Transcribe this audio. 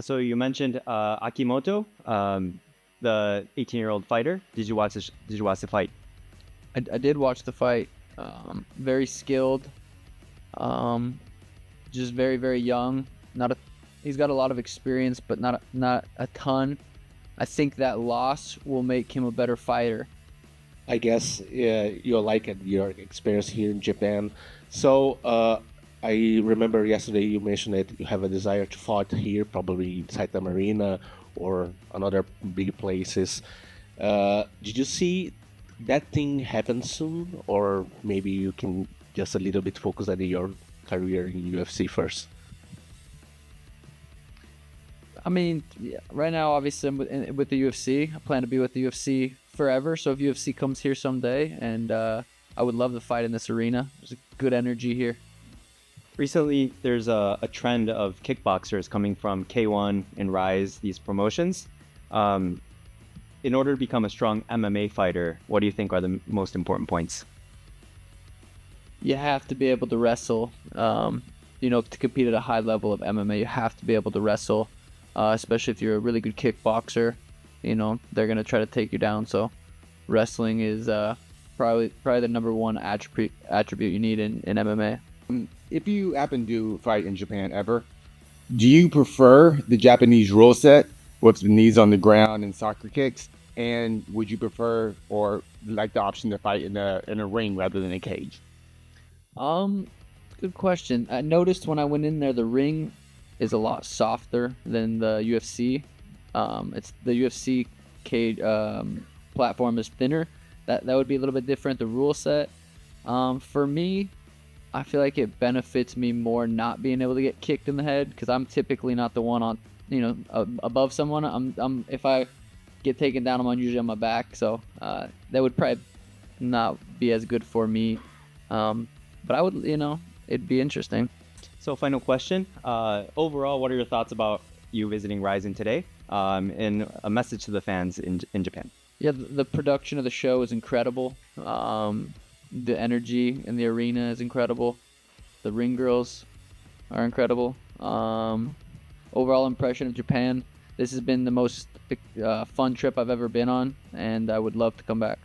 So you mentioned Akimoto, the 18-year-old fighter. Did you watch the fight? I did watch the fight. Very skilled. Um, just very very young. Not a He's got a lot of experience, but not a ton. I think that loss will make him a better fighter. I guess you like it, your experience here in Japan. So I remember yesterday you mentioned that you have a desire to fight here, probably inside the marina or another big places. Did you see that thing happen soon, or maybe you can just a little bit focus on your career in UFC first? I mean, yeah, right now, obviously, I'm with the UFC. I plan to be with the UFC forever. So if UFC comes here someday, and I would love to fight in this arena. There's a good energy here. Recently, there's a trend of kickboxers coming from K1 and Rise, these promotions. Um, in order to become a strong MMA fighter, what do you think are the most important points? You have to be able to wrestle. To compete at a high level of MMA, you have to be able to wrestle, especially if you're a really good kickboxer. They're gonna try to take you down. So wrestling is probably the number one attribute you need in MMA. If you happen to fight in Japan ever, do you prefer the Japanese rule set with the knees on the ground and soccer kicks? And would you prefer or like the option to fight in a ring rather than a cage? Um, Good question. I noticed when I went in there, the ring is a lot softer than the UFC. It's the UFC cage platform is thinner. That would be a little bit different. The rule set. For me, I feel like it benefits me more not being able to get kicked in the head because I'm typically not the one on, above someone. I'm if I get taken down, I'm usually on my back. So that would probably not be as good for me. But I would, it'd be interesting. So, final question. Overall, what are your thoughts about you visiting Ryzen today? And a message to the fans in Japan. Yeah, the production of the show is incredible. The energy in the arena is incredible. The ring girls are incredible. Overall impression of Japan. This has been the most fun trip I've ever been on, and I would love to come back.